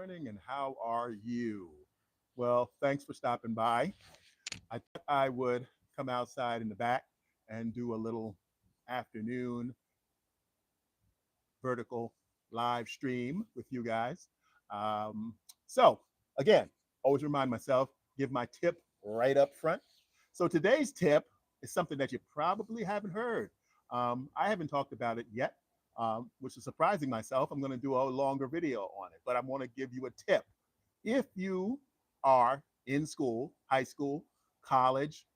morning, and how are you? Well, thanks for stopping by. I thought I would come outside in the back and do a little afternoon vertical live stream with you guys. Um, so, again, always remind myself, give my tip right up front. So, today's tip is something that you probably haven't heard. I haven't talked about it yet, which is surprising myself. I'm going to do a longer video on it, but I want to give you a tip. If you are in school, high school, college,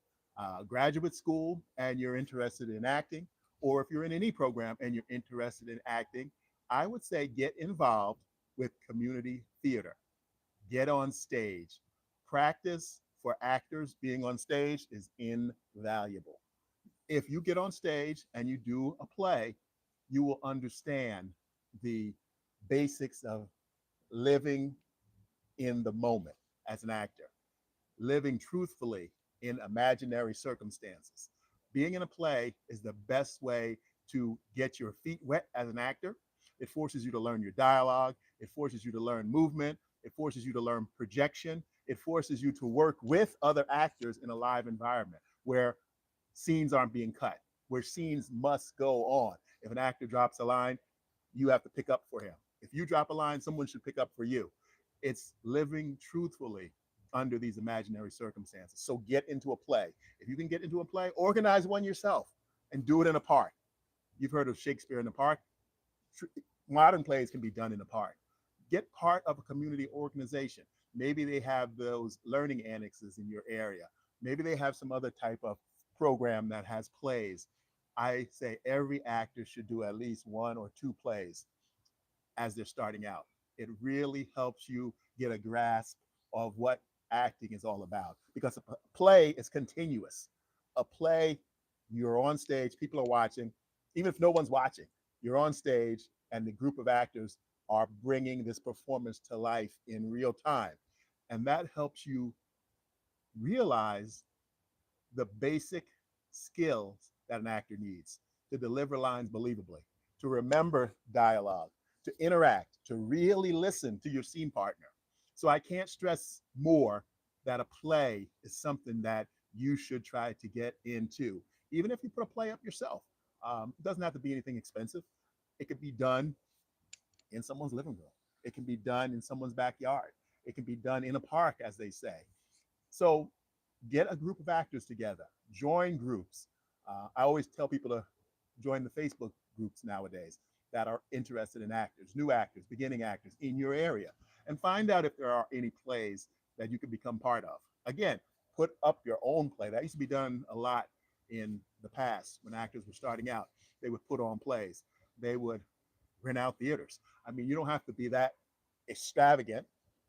graduate school, and you're interested in acting, or if you're in any program and you're interested in acting, I would say get involved with community theater. Get on stage. Practice for actors being on stage is invaluable. If you get on stage and you do a play, you will understand the basics of living in the moment as an actor, living truthfully in imaginary circumstances. Being in a play is the best way to get your feet wet as an actor. It forces you to learn your dialogue, it forces you to learn movement, it forces you to learn projection, it forces you to work with other actors in a live environment where scenes aren't being cut, where scenes must go on. If an actor drops a line, you have to pick up for him. If you drop a line, someone should pick up for you. It's living truthfully under these imaginary circumstances. So get into a play. If you can get into a play, organize one yourself and do it in a park. You've heard of Shakespeare in the Park. Modern plays can be done in the park. Get part of a community organization. Maybe they have those learning annexes in your area. Maybe they have some other type of program that has plays. I say every actor should do at least one or two plays as they're starting out. It really helps you get a grasp of what acting is all about because a play is continuous. A play, you're on stage, people are watching, even if no one's watching, you're on stage and the group of actors are bringing this performance to life in real time. And that helps you realize the basic skills that an actor needs to deliver lines believably, to remember dialogue, to interact, to really listen to your scene partner. So I can't stress more that a play is something that you should try to get into, even if you put a play up yourself. It doesn't have to be anything expensive. It could be done in someone's living room. It can be done in someone's backyard. It can be done in a park, as they say. So get a group of actors together, join groups. I always tell people to join the Facebook groups nowadays that are interested in actors, new actors, beginning actors in your area, and find out if there are any plays that you can become part of. Again, put up your own play. That used to be done a lot in the past when actors were starting out. They would put on plays. They would rent out theaters. I mean, you don't have to be that extravagant.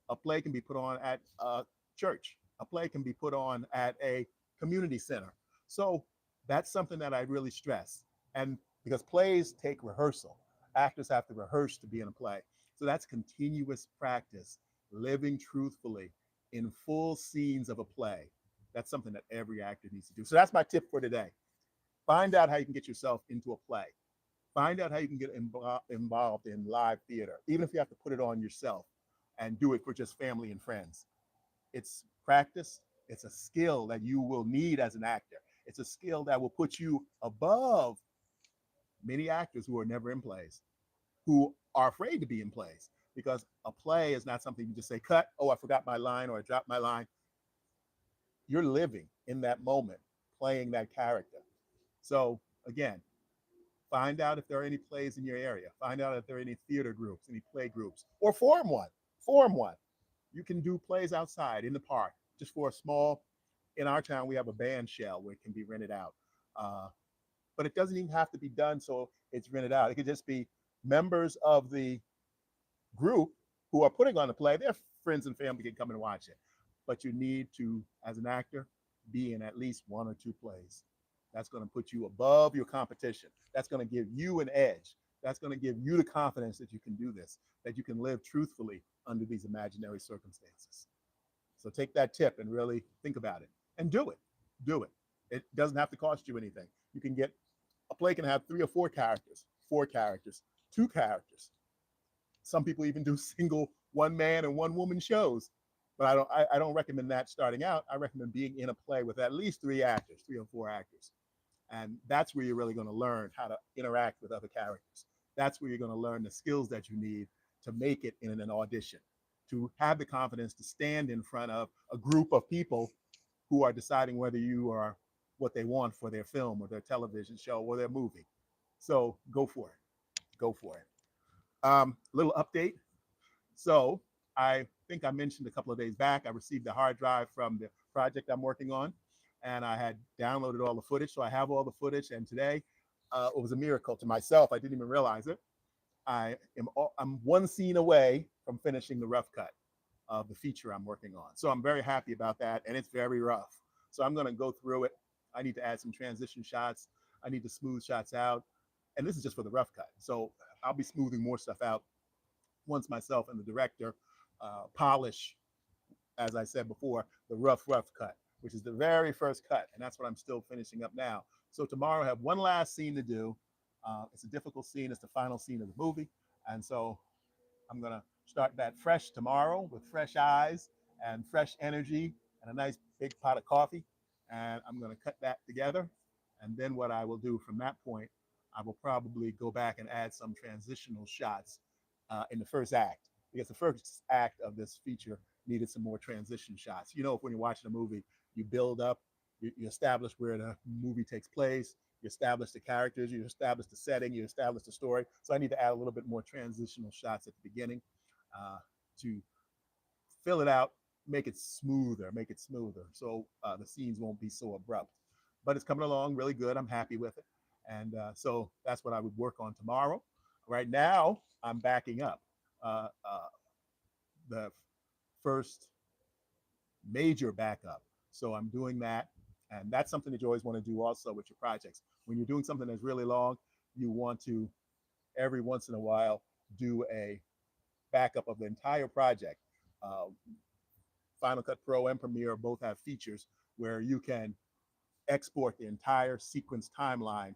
A play can be put on at a church. A play can be put on at a community center. So that's something that I really stress. And because plays take rehearsal, actors have to rehearse to be in a play. So that's continuous practice, living truthfully in full scenes of a play. That's something that every actor needs to do. So that's my tip for today. Find out how you can get yourself into a play. Find out how you can get involved in live theater, even if you have to put it on yourself and do it for just family and friends. It's practice. It's a skill that you will need as an actor. It's a skill that will put you above many actors who are never in plays, who are afraid to be in plays because a play is not something you just say, cut, oh, I forgot my line or I dropped my line. You're living in that moment, playing that character. So, again, find out if there are any plays in your area. Find out if there are any theater groups, any play groups, or form one. Form one. You can do plays outside in the park just for a small. In our town, we have a band shell where it can be rented out. Uh, but it doesn't even have to be done so it's rented out. It could just be members of the group who are putting on the play. Their friends and family can come and watch it. But you need to, as an actor, be in at least one or two plays. That's going to put you above your competition. That's going to give you an edge. That's going to give you the confidence that you can do this, that you can live truthfully under these imaginary circumstances. So take that tip and really think about it and do it. Do it. It doesn't have to cost you anything. You can get a play can have 3 or 4 characters, 4 characters, 2 characters. Some people even do single one man and one woman shows. But I don't recommend that starting out. I recommend being in a play with at least three actors, three or four actors. And that's where you're really going to learn how to interact with other characters. That's where you're going to learn the skills that you need to make it in an audition, to have the confidence to stand in front of a group of people who are deciding whether you are what they want for their film or their television show or their movie. So go for it. Go for it. Little update. So I think I mentioned a couple of days back, I received a hard drive from the project I'm working on, and I had downloaded all the footage. So I have all the footage, and today it was a miracle to myself. I didn't even realize it. I'm one scene away from finishing the rough cut of the feature I'm working on. So I'm very happy about that, and it's very rough. So I'm going to go through it. I need to add some transition shots. I need to smooth shots out, and this is just for the rough cut. So I'll be smoothing more stuff out once myself and the director polish, as I said before, the rough cut, which is the very first cut, and that's what I'm still finishing up now. So tomorrow I have one last scene to do. It's a difficult scene. It's the final scene of the movie, and so I'm gonna start that fresh tomorrow with fresh eyes and fresh energy and a nice big pot of coffee. And I'm gonna cut that together. And then what I will do from that point, I will probably go back and add some transitional shots in the first act, because the first act of this feature needed some more transition shots. You know, when you're watching a movie, you build up, you establish where the movie takes place, you establish the characters, you establish the setting, you establish the story. So I need to add a little bit more transitional shots at the beginning to fill it out, make it smoother, so the scenes won't be so abrupt. But it's coming along really good. I'm happy with it, and so that's what I would work on tomorrow. Right now, I'm backing up the first major backup, so I'm doing that, and that's something that you always want to do also with your projects. When you're doing something that's really long, you want to every once in a while do a backup of the entire project. Uh, Final Cut Pro and Premiere both have features where you can export the entire sequence timeline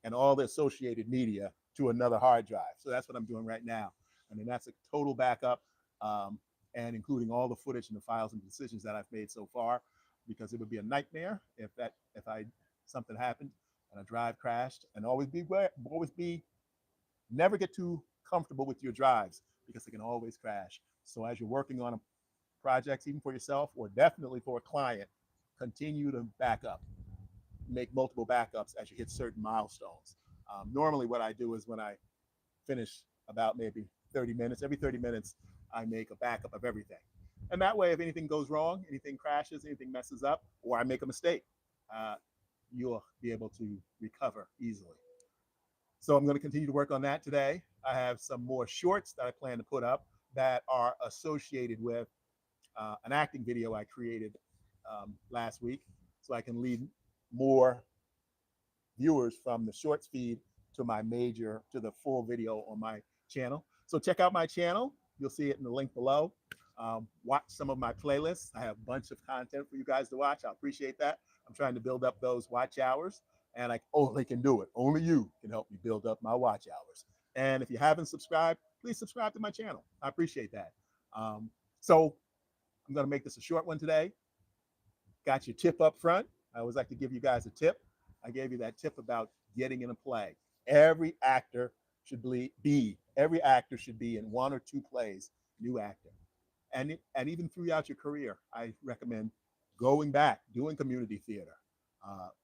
and all the associated media to another hard drive. So that's what I'm doing right now. And then that's a total backup, and including all the footage and the files and decisions that I've made so far, because it would be a nightmare if I something happened and a drive crashed. And always be never get too comfortable with your drives, because they can always crash. So as you're working on projects, even for yourself or definitely for a client, continue to back up, make multiple backups as you hit certain milestones. Normally, what I do is when I finish about maybe 30 minutes, every 30 minutes, I make a backup of everything. And that way, if anything goes wrong, anything crashes, anything messes up, or I make a mistake, uh, you'll be able to recover easily. So I'm going to continue to work on that today. I have some more shorts that I plan to put up that are associated with an acting video I created last week, so I can lead more viewers from the shorts feed to the full video on my channel. So check out my channel. You'll see it in the link below. Watch some of my playlists. I have a bunch of content for you guys to watch. I appreciate that. I'm trying to build up those watch hours, and I only can do it. Only you can help me build up my watch hours. And if you haven't subscribed, please subscribe to my channel. I appreciate that. So I'm going to make this a short one today. Got your tip up front. I always like to give you guys a tip. I gave you that tip about getting in a play. Every actor should be in one or two plays, new actor. And even throughout your career, I recommend going back, doing community theater.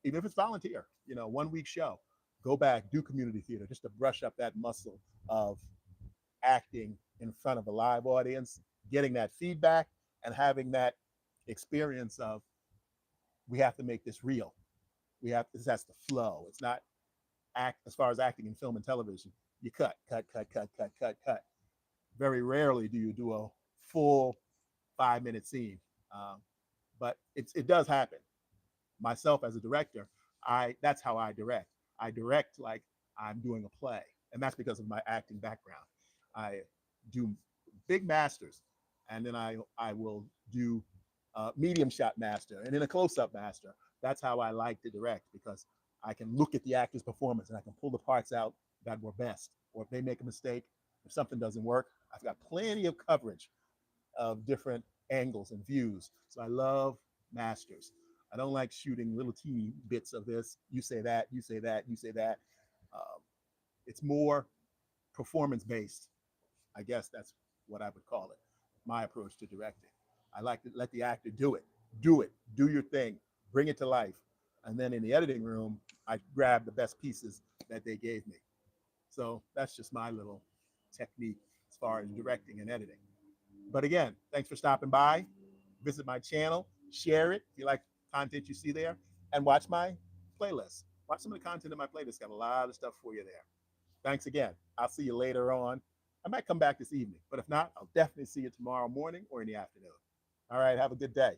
Even if it's volunteer, 1 week show, go back, do community theater just to brush up that muscle of acting in front of a live audience, getting that feedback, and having that experience of, we have to make this real. This has to flow. It's not act as far as acting in film and television. You cut, cut, cut, cut, cut, cut, cut. Very rarely do you do a full 5-minute scene, um, but it does happen. Myself as a director, that's how I direct. I direct like I'm doing a play, and that's because of my acting background. I do big masters, and then I will do medium shot master, and then a close up master. That's how I like to direct, because I can look at the actor's performance and I can pull the parts out that were best. Or if they make a mistake, if something doesn't work, I've got plenty of coverage of different angles and views. So I love masters. I don't like shooting little teeny bits of this. You say that, you say that, you say that. Um, it's more performance based. I guess that's what I would call it. My approach to directing. I like to let the actor do it, do your thing, bring it to life. And then in the editing room, I grab the best pieces that they gave me. So that's just my little technique as far as directing and editing. But again, thanks for stopping by. Visit my channel, share it if you like content you see there, and watch my playlist. Watch some of the content in my playlist. Got a lot of stuff for you there. Thanks again. I'll see you later on. I might come back this evening, but if not, I'll definitely see you tomorrow morning or in the afternoon. All right, have a good day.